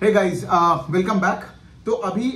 Hey guys, welcome back. तो अभी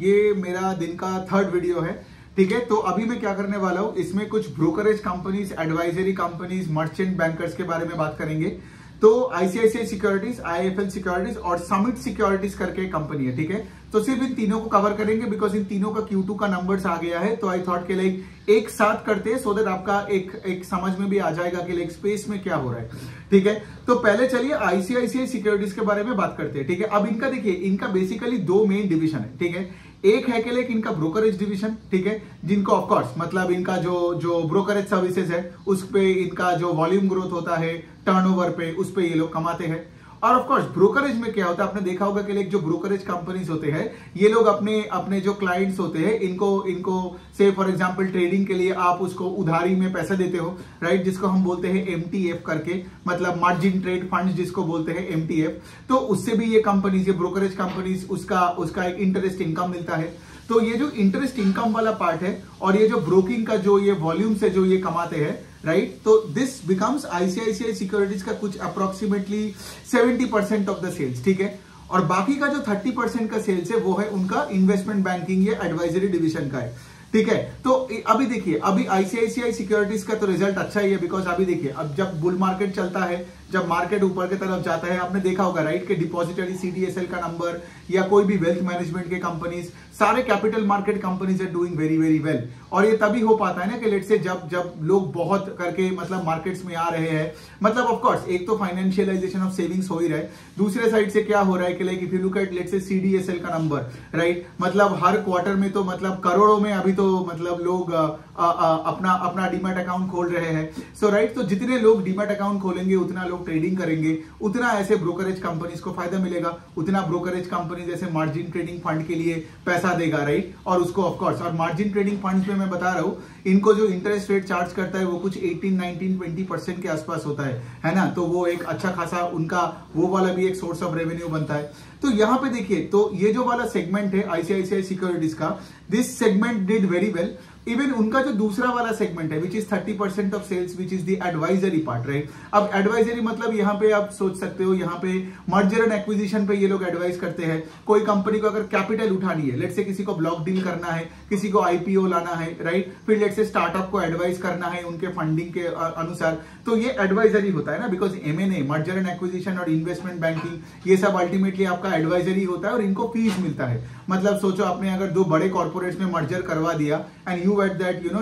ये मेरा दिन का थर्ड वीडियो है, ठीक है। तो अभी मैं क्या करने वाला हूं, इसमें कुछ brokerage companies, advisory companies, merchant bankers के बारे में बात करेंगे। तो आईसीआईसीआई सिक्योरिटीज, आईएफएल सिक्योरिटीज और समिट सिक्योरिटीज करके कंपनी है, ठीक है। तो सिर्फ इन तीनों को कवर करेंगे बिकॉज इन तीनों का Q2 का नंबर्स आ गया है। तो आई थॉट के लाइक एक साथ करते हैं सो दैट आपका एक समझ में भी आ जाएगा कि लाइक स्पेस में क्या हो रहा है, ठीक है। तो पहले चलिए आईसीआईसीआई सिक्योरिटीज के बारे में बात करते हैं, ठीक है। अब इनका देखिए, इनका बेसिकली दो मेन डिवीजन है, ठीक है। एक है कि लाइक इनका ब्रोकरेज डिवीजन, ठीक है, जिनको ऑफकोर्स मतलब इनका जो ब्रोकरेज सर्विसेज है उस पे इनका जो वॉल्यूम ग्रोथ होता है टर्नओवर पे, उस पे ये लोग कमाते हैं। और ऑफ कोर्स ब्रोकरेज में क्या होता है, आपने देखा होगा कि लाइक जो ब्रोकरेज कंपनीज होते हैं ये लोग अपने जो क्लाइंट्स होते हैं इनको से फॉर एग्जांपल ट्रेडिंग के लिए आप उसको उधारी में पैसा देते हो, राइट, जिसको हम बोलते हैं एमटीएफ करके, मतलब मार्जिन ट्रेड फंड जिसको बोलते हैं एमटीएफ। तो उससे भी ये कंपनीज, ये ब्रोकरेज कंपनीज, उसका एक इंटरेस्ट इनकम मिलता है। तो ये जो इंटरेस्ट इनकम वाला पार्ट है और ये जो ब्रोकिंग का जो ये वॉल्यूम से जो ये कमाते हैं, राइट, तो दिस बिकम्स आईसीआईसीआई सिक्योरिटीज का कुछ अप्रोक्सीमेटली 70% ऑफ द सेल्स, ठीक है। और बाकी का जो 30% का सेल्स है वो है उनका इन्वेस्टमेंट बैंकिंग या एडवाइजरी डिवीजन का है, ठीक है। तो अभी देखिए, अभी आईसीआईसीआई सिक्योरिटीज का तो रिजल्ट अच्छा ही है बिकॉज अभी देखिए, अब जब बुल मार्केट चलता है, जब मार्केट ऊपर की तरफ जाता है, आपने देखा होगा राइट कि डिपॉजिटरी सीडीएसएल का नंबर या कोई भी वेल्थ मैनेजमेंट के कंपनीज, सारे capital market companies are doing very very well. और ये तभी हो पाता है ना कि लेट से जब लोग बहुत करके मतलब मार्केट्स में आ रहे हैं, मतलब ऑफ कोर्स एक तो फाइनेंशियलाइजेशन ऑफ सेविंग्स हो ही रहा है, दूसरे साइड से क्या हो रहा है कि like if you look at let say CDSL का नंबर, राइट, मतलब हर क्वार्टर में तो मतलब करोड़ों में अभी तो मतलब लोग अपना डीमैट अकाउंट खोल रहे हैं। सो राइट, तो जितने लोग डीमैट अकाउंट खोलेंगे उतना लोग ट्रेडिंग करेंगे, उतना ऐसे ब्रोकरेज कंपनीज को फायदा मिलेगा, उतना ब्रोकरेज कंपनीज ऐसे मार्जिन ट्रेडिंग फंड के लिए पैसा देगा, राइट। और उसको ऑफकोर्स, और मार्जिन ट्रेडिंग फंड में मैं बता रहा हूं इनको जो इंटरेस्ट रेट चार्ज करता है वो कुछ 18, 19, 20% के आसपास होता है ना। तो वो एक अच्छा खासा उनका वो वाला भी एक सोर्स ऑफ रेवेन्यू बनता है। तो यहां पे देखिए, तो ये जो वाला सेगमेंट है आईसीआईसीआई सिक्योरिटीज का, this segment did very well. Even उनका जो दूसरा वाला सेगमेंट है which is 30% of sales, which is the advisory part, right. अब एडवाइजरी मतलब यहाँ पे आप सोच सकते हो, यहाँ पे मर्जर एंड एक्विजिशन पे ये लोग एडवाइस करते हैं। कोई कंपनी को अगर कैपिटल उठानी है, लेट से किसी को ब्लॉक डील करना है, किसी को आईपीओ लाना है, राइट, फिर लेट से स्टार्टअप को एडवाइस करना है उनके फंडिंग के अनुसार, तो ये एडवाइजरी होता है ना। Because MNA, merger and acquisition और इन्वेस्टमेंट बैंकिंग, ये सब अल्टीमेटली आपका एडवाइजरी होता है और इनको फीस मिलता है। मतलब सोचो आपने अगर दो बड़े कॉर्पोरेट्स में मर्जर करवा दिया and you at that you know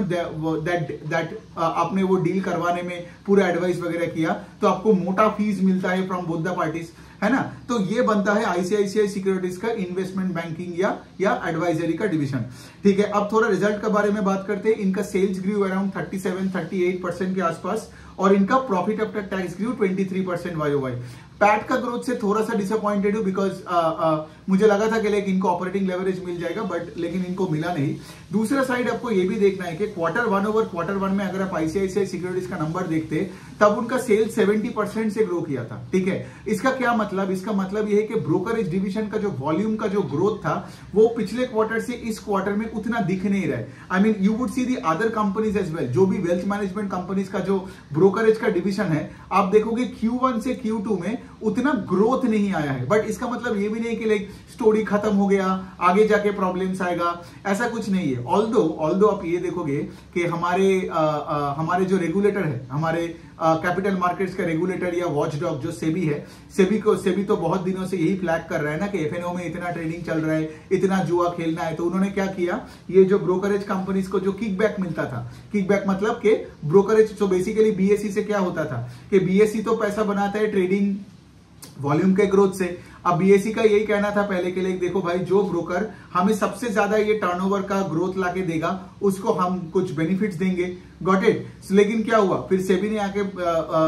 that आपने वो डील करवाने में पूरा एडवाइस वगैरह किया, तो आपको मोटा फीस मिलता है फ्रॉम बोथ द पार्टीज, है ना। तो ये बनता है आईसीआईसीआई सिक्योरिटीज का इन्वेस्टमेंट बैंकिंग या एडवाइजरी का डिवीजन, ठीक है। अब थोड़ा रिजल्ट के बारे में बात करते हैं। इनका सेल्स ग्रू अराउंड 37-38% के आसपास और इनका प्रॉफिट आफ्टर टैक्स ग्रू 23% वाई। पैट का ग्रोथ से थोड़ा सा डिसअपॉइंटेड हूं बिकॉज मुझे लगा था कि लाइक इनको ऑपरेटिंग लेवरेज मिल जाएगा, बट लेकिन इनको मिला नहीं। दूसरा साइड आपको ये भी देखना है कि Q1 ओवर Q1 में अगर आप आईसीआईसीआई सिक्योरिटीज का नंबर देखते तब उनका सेल 70% से ग्रो किया था, ठीक है। इसका क्या मतलब, इसका मतलब ये है कि ब्रोकरेज डिवीजन का जो वॉल्यूम का जो ग्रोथ था वो पिछले क्वार्टर से इस क्वार्टर में उतना दिख नहीं रहा है। I mean you would see the other companies as well, जो भी वेल्थ मैनेजमेंट कंपनीज का जो ब्रोकरेज का डिवीजन है, आप देखोगे Q1 से Q2 में उतना ग्रोथ नहीं आया है। बट इसका मतलब ये भी नहीं कि लाइक स्टोरी खत्म हो गया, आगे जाके प्रॉब्लम्स आएगा, ऐसा कुछ नहीं है। ऑल्दो आप ये देखोगे कि हमारे जो रेगुलेटर है, हमारे कैपिटल मार्केट्स का रेगुलेटर या वॉचडॉग जो सेबी है, सेबी तो बहुत दिनों से यही फ्लैग कर रहा है ना कि एफएनओ में इतना ट्रेडिंग चल रहा है, इतना जुआ खेलना है। तो उन्होंने क्या किया, ये जो ब्रोकरेज कंपनीज को जो किकबैक मिलता था, किकबैक मतलब कि ब्रोकरेज, तो बेसिकली बीएसई से क्या होता था कि बीएसई तो पैसा बनाता है ट्रेडिंग वॉल्यूम के ग्रोथ से। अब बीएसई का यही कहना था पहले के लिए, देखो भाई जो ब्रोकर हमें सबसे ज्यादा ये टर्नओवर का ग्रोथ लाके देगा उसको हम कुछ बेनिफिट्स देंगे, गॉट इट। लेकिन क्या हुआ, फिर सेबी ने आके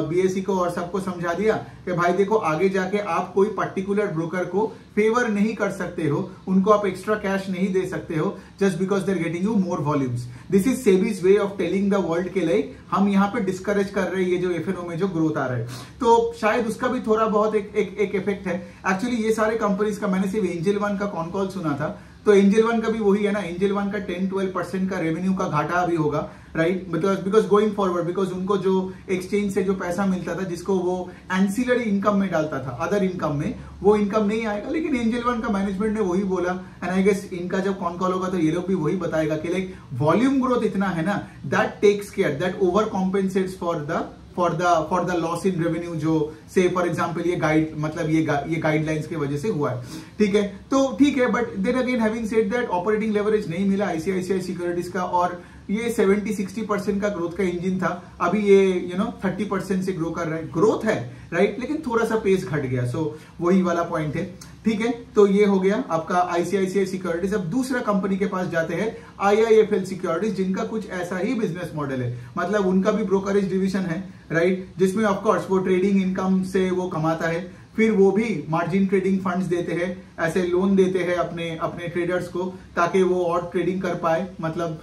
बीएसई को और सबको समझा दिया कि भाई देखो आगे जाके आप कोई पर्टिकुलर ब्रोकर को फेवर नहीं कर सकते हो, उनको आप एक्स्ट्रा कैश नहीं दे सकते हो just because they are getting you more volumes. This is SEBI's way of telling the world के लाइक हम यहाँ पे डिस्करेज कर रहे हैं ये जो एफएनओ में जो ग्रोथ आ रहा है। तो शायद उसका भी थोड़ा बहुत एक इफेक्ट है। एक्चुअली ये सारे कंपनीज का मैंने सिर्फ एंजल वन का कॉन कॉल सुना था, तो एंजल वन का भी वही है ना, एंजल वन का 10-12% का रेवेन्यू का घाटा अभी होगा, right, because going forward, because उनको जो एक्सचेंज से जो पैसा मिलता था जिसको वो एंसिलरी इनकम में डालता था, अदर इनकम में, वो इनकम नहीं आएगा। लेकिन एंजल वन का मैनेजमेंट ने वही बोला, एंड आई गेस इनका जब कॉन कॉल होगा तो ये लोग भी वही बताएगा कि लाइक वॉल्यूम ग्रोथ इतना है ना, that takes care, that over compensates for the loss in revenue जो से फॉर एग्जांपल ये गाइड मतलब ये गाइडलाइंस की वजह से हुआ है, ठीक है। तो ठीक है, but then again having said that operating leverage नहीं मिला आईसीआईसीआई सिक्योरिटीज का, और ये 70-60% का ग्रोथ का इंजन था, अभी ये 30% से ग्रो कर रहा है, ग्रोथ है राइट, लेकिन थोड़ा सा पेस घट गया, सो वही वाला पॉइंट है, ठीक है। तो ये हो गया आपका आईसीआईसीआई सिक्योरिटीज। अब दूसरा कंपनी के पास जाते हैं, आईआईएफएल सिक्योरिटीज, जिनका कुछ ऐसा ही बिजनेस मॉडल है, मतलब उनका भी ब्रोकरेज डिवीजन है, राइट, जिसमें ऑफकोर्स वो ट्रेडिंग इनकम से वो कमाता है, फिर वो भी मार्जिन ट्रेडिंग फंड्स देते हैं, ऐसे लोन देते हैं अपने ट्रेडर्स को ताकि वो और ट्रेडिंग कर पाए, मतलब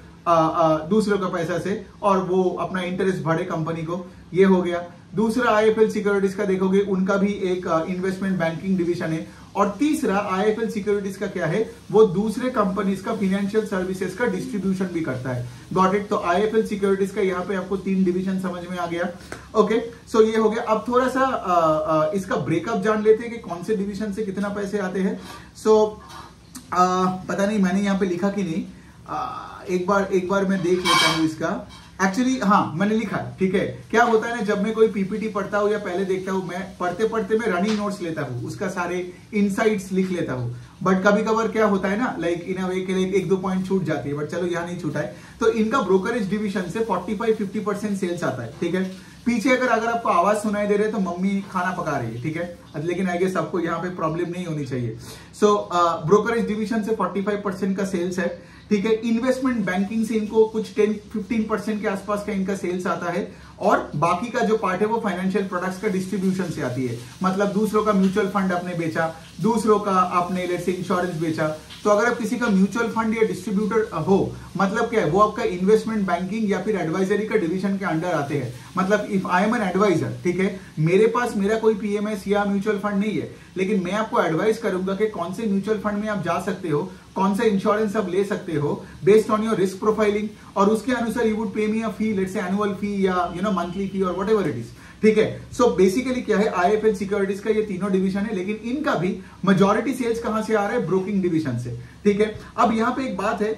दूसरों का पैसा से, और वो अपना इंटरेस्ट बढ़े कंपनी को, ये हो गया। दूसरा आईएफएल सिक्योरिटीज का देखोगे, उनका भी एक इन्वेस्टमेंट बैंकिंग डिवीजन है, और तीसरा आईएफएल सिक्योरिटीज का क्या है, वो दूसरे कंपनीज का फाइनेंशियल सर्विसेज का डिस्ट्रीब्यूशन भी करता है, गॉट इट। तो आईएफएल सिक्योरिटीज का यहाँ पे आपको 3 डिवीजन समझ में आ गया, ओके। सो ये हो गया। अब थोड़ा सा इसका ब्रेकअप जान लेते हैं कि कौन से डिवीजन से कितना पैसे आते हैं। सो पता नहीं मैंने यहाँ पे लिखा कि नहीं, एक बार मैं देख लेता हूँ इसका, एक्चुअली हाँ मैंने लिखा है, ठीक है। क्या होता है ना, जब मैं कोई पीपीटी पढ़ता हूँ या पहले देखता हूँ, मैं पढ़ते पढ़ते मैं रनिंग नोट्स लेता हूँ, उसका सारे इनसाइट्स लिख लेता हूँ, बट कभी कभार क्या होता है ना, लाइक इन अ वे के लिए 1-2 पॉइंट छूट जाती है, बट चलो यहाँ नहीं छूटा है। तो इनका ब्रोकरेज डिवीजन से 45-50% सेल्स आता है, ठीक है। पीछे अगर आपको आवाज सुनाई दे रहे तो मम्मी खाना पका रही है, ठीक है, लेकिन आई गेस सबको यहाँ पे प्रॉब्लम नहीं होनी चाहिए। सो ब्रोकरेज डिवीजन से 45% का सेल्स है, ठीक है। इन्वेस्टमेंट बैंकिंग से इनको कुछ 10-15% के आसपास का इनका सेल्स आता है, और बाकी का जो पार्ट है वो फाइनेंशियल प्रोडक्ट्स का डिस्ट्रीब्यूशन से आती है, मतलब दूसरों का म्यूचुअल फंड आपने बेचा, दूसरों का आपने लेट्स से इंश्योरेंस बेचा। तो अगर आप किसी का म्यूचुअल फंड या डिस्ट्रीब्यूटर हो, मतलब क्या है, वो आपका इन्वेस्टमेंट बैंकिंग या फिर एडवाइजरी का डिवीजन के अंडर आते हैं। मतलब if I am an adviser, ठीक है, मेरे पास मेरा कोई पीएमएस या म्यूचुअल फंड नहीं है, लेकिन मैं आपको एडवाइस करूंगा कि कौन से म्यूचुअल फंड में आप जा सकते हो, कौन सा इंश्योरेंस आप ले सकते हो based on your risk profiling, और उसके अनुसार यू वुड पे मी अ फी, लेट्स से एनुअल फी या मंथली फी और व्हाटएवर इट इज, ठीक है। सो बेसिकली क्या है, आईएफएल सिक्योरिटीज का ये तीनों डिवीजन है, लेकिन इनका भी मेजॉरिटी सेल्स कहां से आ रहा है, ब्रोकिंग डिवीजन से, ठीक है। अब यहाँ पे एक बात है,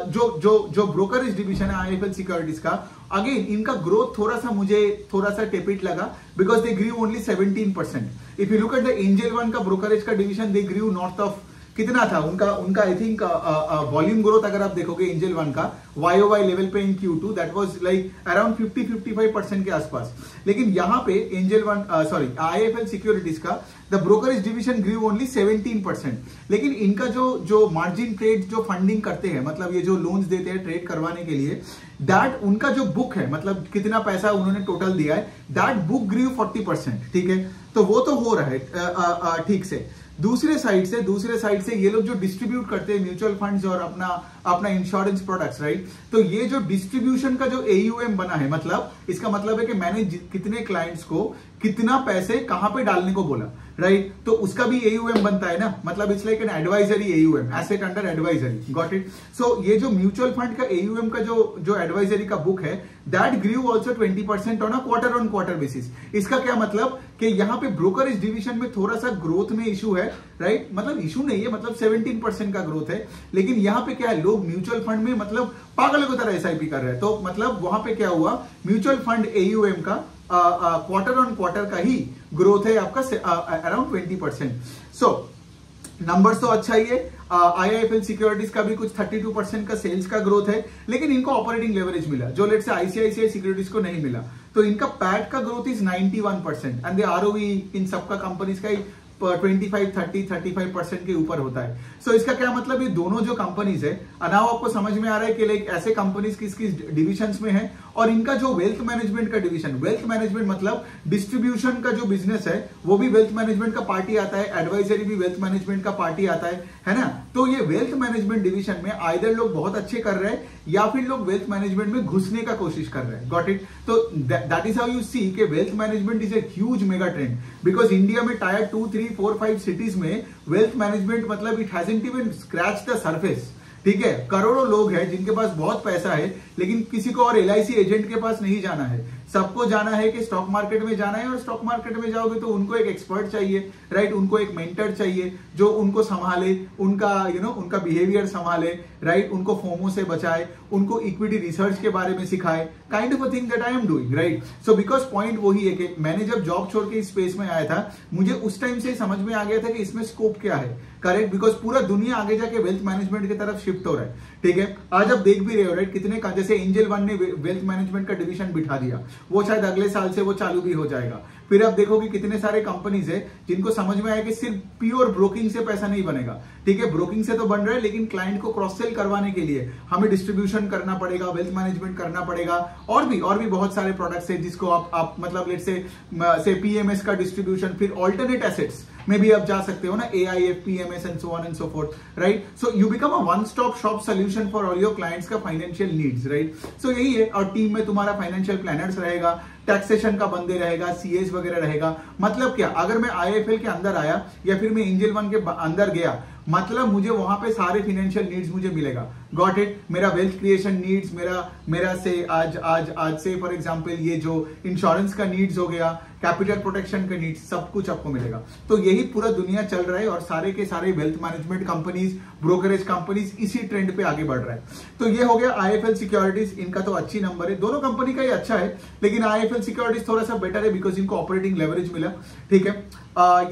जो ब्रोकरेज डिवीजन है आईएफएल सिक्योरिटीज का, अगेन इनका ग्रोथ मुझे थोड़ा सा टेपिट लगा, because they grew only 17%। If you look at the Angel One का ब्रोकरेज का division, they grew north of, कितना था उनका आई थिंक वॉल्यूम ग्रोथ अगर आप देखोगे एंजल वन का YOY लेवल पे in Q2 that was like around 50-55% के आसपास। लेकिन यहाँ पे एंजल वन आईएफएल सिक्योरिटीज का the brokerage division grew only 17%। लेकिन इनका जो मार्जिन ट्रेड जो फंडिंग करते हैं, मतलब ये जो लोन्स देते हैं ट्रेड करवाने के लिए, दैट उनका जो बुक है, मतलब कितना पैसा उन्होंने टोटल दिया है, दैट बुक ग्रीव 40%, ठीक है। तो वो तो हो रहा है ठीक से। दूसरे साइड से ये लोग जो डिस्ट्रीब्यूट करते हैं म्यूचुअल फंड्स और अपना इंश्योरेंस प्रोडक्ट्स, राइट, तो ये जो डिस्ट्रीब्यूशन का जो AUM बना है, मतलब इसका मतलब है कि मैंने कितने क्लाइंट्स को कितना पैसे कहां पे डालने को बोला, राइट, तो उसका भी AUM बनता है ना, मतलब it's like an advisory AUM, asset under advisory, got it. So ये जो म्यूचुअल फंड का AUM का जो एडवाइजरी का बुक है, that grew also 20% on a quarter basis. इसका क्या मतलब कि यहाँ पे ब्रोकरेज डिवीजन में थोड़ा सा ग्रोथ में इशू है, राइट, मतलब इशू नहीं है, मतलब 17% का ग्रोथ है, लेकिन यहाँ पे क्या है, लोग म्यूचुअल फंड में मतलब पागलों की तरह SIP कर रहे हैं, तो मतलब वहां पे क्या हुआ, म्यूचुअल फंड AUM का क्वार्टर का ही ग्रोथ है आपका अराउंड 20%। सो नंबर्स तो अच्छा ही है। आईआईएफएल सिक्योरिटीज का भी कुछ 32% का सेल्स का ग्रोथ है, लेकिन इनको ऑपरेटिंग लेवरेज मिला जो लेट से आईसीआईसीआई सिक्योरिटीज को नहीं मिला। तो इनका पैट का growth is 91% and the ROE इन सबका कंपनीज का 25-30-35% के ऊपर होता है। सो इसका क्या मतलब, ये दोनों जो कंपनीज है, अनाव आपको समझ में आ रहा है कि लाइक ऐसे कंपनीज किस किस डिविजन्स में है और इनका जो वेल्थ मैनेजमेंट का डिवीजन, वेल्थ मैनेजमेंट मतलब डिस्ट्रीब्यूशन का जो बिजनेस है वो भी वेल्थ मैनेजमेंट का पार्टी आता है, एडवाइजरी भी वेल्थ मैनेजमेंट का पार्टी आता है ना। तो ये वेल्थ मैनेजमेंट डिवीजन में आइदर लोग बहुत अच्छे कर रहे हैं या फिर लोग वेल्थ मैनेजमेंट में घुसने का कोशिश कर रहे हैं। Got it? तो that is how you see कि wealth management is a huge mega trend, because India में टायर 2, 3, 4, 5 सिटीज में वेल्थ मैनेजमेंट मतलब it hasn't even scratch the surface. ठीक है, करोड़ों लोग हैं जिनके पास बहुत पैसा है, लेकिन किसी को और LIC एजेंट के पास नहीं जाना है। सबको जाना है कि स्टॉक मार्केट में जाना है, और स्टॉक मार्केट में जाओगे तो उनको एक एक्सपर्ट चाहिए, राइट? उनको एक मेंटर चाहिए जो उनको संभाले, उनका उनका बिहेवियर संभाले, राइट? उनको फोमो से बचाए, उनको इक्विटी रिसर्च के बारे में सिखाए, kind of a thing that I am doing, right? So because point वही है कि मैंने जब जॉब छोड़ के इस स्पेस में आया था, मुझे उस टाइम से समझ में आ गया था कि इसमें स्कोप क्या है, करेक्ट? बिकॉज पूरा दुनिया आगे जाके वेल्थ मैनेजमेंट की तरफ शिफ्ट हो रहा है। ठीक है, आज आप देख भी रहे हो, राइट? कितने का, जैसे एंजल वन ने वेल्थ मैनेजमेंट का डिवीजन बिठा दिया, वो शायद अगले साल से वो चालू भी हो जाएगा। फिर आप देखोगे कितने सारे कंपनीज है जिनको समझ में आया कि सिर्फ प्योर ब्रोकिंग से पैसा नहीं बनेगा। ठीक है, ब्रोकिंग से तो बन रहा है, लेकिन क्लाइंट को क्रॉस सेल करवाने के लिए हमें डिस्ट्रीब्यूशन करना पड़ेगा, वेल्थ मैनेजमेंट करना पड़ेगा, और भी बहुत सारे प्रोडक्ट्स है जिसको आप मतलब लेट्स से PMS का डिस्ट्रीब्यूशन, फिर ऑल्टरनेट एसेट्स में भी आप जा सकते हो ना, AIF, PMS and so on and so fourth, right? So you become a one stop shop solution for all your clients का फाइनेंशियल नीड्स, राइट? सो यही है, और टीम में तुम्हारा फाइनेंशियल प्लानर्स रहेगा, टैक्सेशन का बंदे रहेगा, CAs वगैरह रहेगा। मतलब क्या, अगर मैं IIFL के अंदर आया या फिर मैं एंजल वन के अंदर गया, मतलब मुझे वहां पे सारे फाइनेंशियल नीड्स मुझे मिलेगा। Got it? मेरा वेल्थ क्रिएशन नीड्स, मेरा से आज से फॉर एग्जांपल ये जो इंश्योरेंस का नीड्स हो गया, कैपिटल प्रोटेक्शन का नीड्स, सब कुछ आपको मिलेगा। तो यही पूरा दुनिया चल रहा है, और सारे के सारे wealth management companies, brokerage companies इसी ट्रेंड पे आगे बढ़ रहा है। तो ये हो गया IIFL सिक्योरिटीज, इनका तो अच्छी नंबर है, दोनों कंपनी का ही अच्छा है, लेकिन IIFL सिक्योरिटीज थोड़ा सा बेटर है बिकॉज इनको ऑपरेटिंग लेवरेज मिला। ठीक है,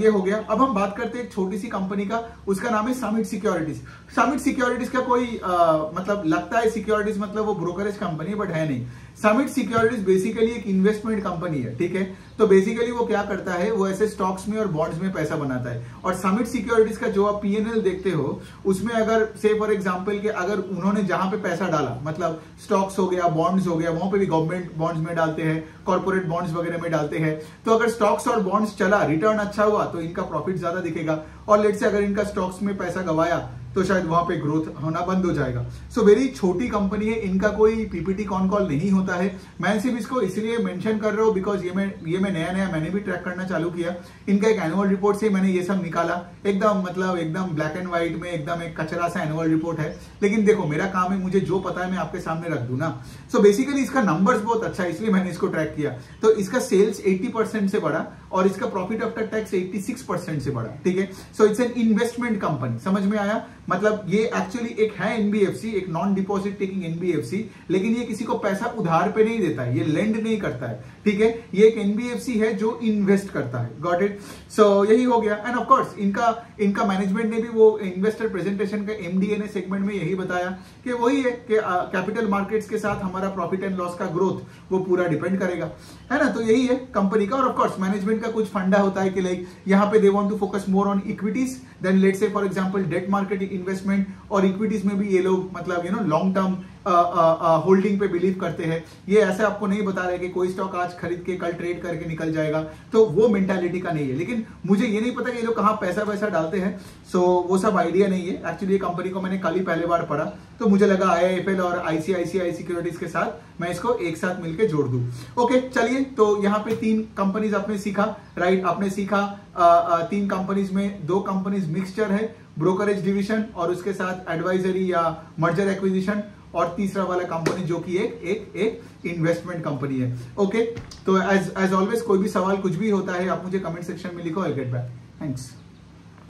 ये हो गया। अब हम बात करते हैं एक छोटी सी कंपनी का, उसका नाम है समिट सिक्योरिटीज। समिट सिक्योरिटीज का कोई मतलब लगता है सिक्योरिटीज मतलब वो ब्रोकरेज कंपनी, बट है नहीं। समिट सिक्योरिटीज बेसिकली एक इन्वेस्टमेंट कंपनी है। ठीक है, तो बेसिकली वो क्या करता है, वो ऐसे स्टॉक्स में और बॉन्ड्स में पैसा बनाता है। और समिट सिक्योरिटीज का जो आप P&L देखते हो, उसमें अगर से फॉर एग्जांपल के अगर उन्होंने जहां पे पैसा डाला, मतलब स्टॉक्स हो गया, बॉन्ड्स हो गया, वहां पे भी गवर्नमेंट बॉन्ड्स में डालते हैं, कॉर्पोरेट बॉन्ड्स वगैरह में डालते हैं, तो अगर स्टॉक्स और बॉन्ड्स चला, रिटर्न अच्छा हुआ, तो इनका प्रॉफिट ज्यादा दिखेगा। और लेट से अगर इनका स्टॉक्स में पैसा गवाया तो शायद वहां पे ग्रोथ होना बंद हो जाएगा। सो वेरी छोटी कंपनी है, इनका कोई PPT कॉन कॉल नहीं होता है। मैं सिर्फ इसको इसलिए मेंशन कर रहा हूं बिकॉज ये मैं नया मैंने भी ट्रैक करना चालू किया। इनका एक एनुअल रिपोर्ट से मैंने ये सब निकाला, एकदम मतलब एकदम ब्लैक एंड व्हाइट में, एकदम एक कचरा सा एनुअल रिपोर्ट है। लेकिन देखो, मेरा काम है, मुझे जो पता है मैं आपके सामने रख दूं ना। सो बेसिकली इसका नंबर्स बहुत अच्छा है, इसलिए मैंने इसको ट्रैक किया। तो इसका सेल्स 80% से बढ़ा और इसका प्रॉफिट आफ्टर टैक्स 86% से बढ़ा। ठीक है, so it's an investment company. समझ में आया? मतलब ये एक्चुअली एक है NBFC, एक नॉन डिपॉजिट टेकिंग NBFC, लेकिन ये किसी को पैसा उधार पे नहीं देता है, ये लेंड नहीं करता है। ठीक है, ये एक NBFC है जो इन्वेस्ट करता है। Got it? सो यही हो गया। एंड ऑफ कोर्स इनका मैनेजमेंट ने भी वो इन्वेस्टर प्रेजेंटेशन का MD&A सेगमेंट में यही बताया कि वही है कि कैपिटल मार्केट्स के साथ हमारा प्रॉफिट एंड लॉस का ग्रोथ वो पूरा डिपेंड करेगा, है ना? तो यही है कंपनी का। और ऑफ कोर्स मैनेजमेंट का कुछ फंडा होता है कि लाइक यहाँ पे they want to focus more on equities then let's say for example debt market investment, और इक्विटीज में भी ये लोग मतलब लॉन्ग टर्म होल्डिंग पे बिलीव करते हैं। ये ऐसे आपको नहीं बता रहे कि कोई स्टॉक आज खरीद के कल ट्रेड करके निकल जाएगा, तो वो मेंटालिटी का नहीं है। लेकिन मुझे ये नहीं पता कि ये लोग कहाँ पैसा वैसा डालते हैं, सो वो सब आइडिया नहीं है। एक्चुअली ये कंपनी को मैंने कल ही पहले बार पढ़ा, तो मुझे लगा IIFL और ICICI सिक्योरिटीज के साथ मैं इसको एक साथ मिलकर जोड़ दूं। ओके, चलिए, तो यहाँ पे 3 कंपनीज आपने सीखा, राइट? आपने सीखा 3 कंपनीज में 2 कंपनीज मिक्सचर है, ब्रोकरेज डिवीजन और उसके साथ एडवाइजरी या मर्जर एक्विजिशन, और तीसरा वाला कंपनी जो कि एक इन्वेस्टमेंट कंपनी है। ओके, तो एज ऑलवेज कोई भी सवाल कुछ भी होता है आप मुझे कमेंट सेक्शन में लिखो, आई गेट बैक। थैंक्स।